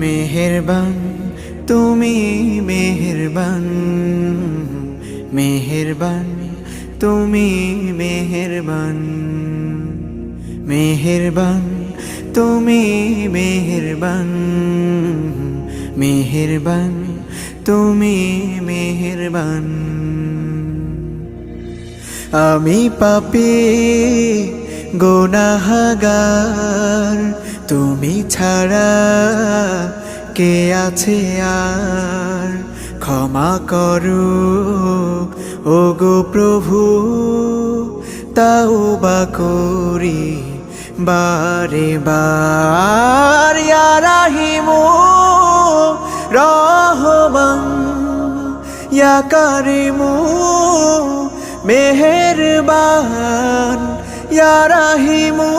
মেহেরবান তুমি মেহেরবান, মেহেরবান তুমি মেহেরবান, মেহেরবান তুমি মেহেরবান, মেহেরবান তুমি মেহেরবান। আমি পাপী গুনাহগার, তুমি ছাড়া কে আছে আর? ক্ষমা করো ওগো প্রভু, তাওবা করি বারে বার। ইয়া রাহিমু রহমান, ইয়া কারিমু মেহেরবান, ইয়া রাহিমু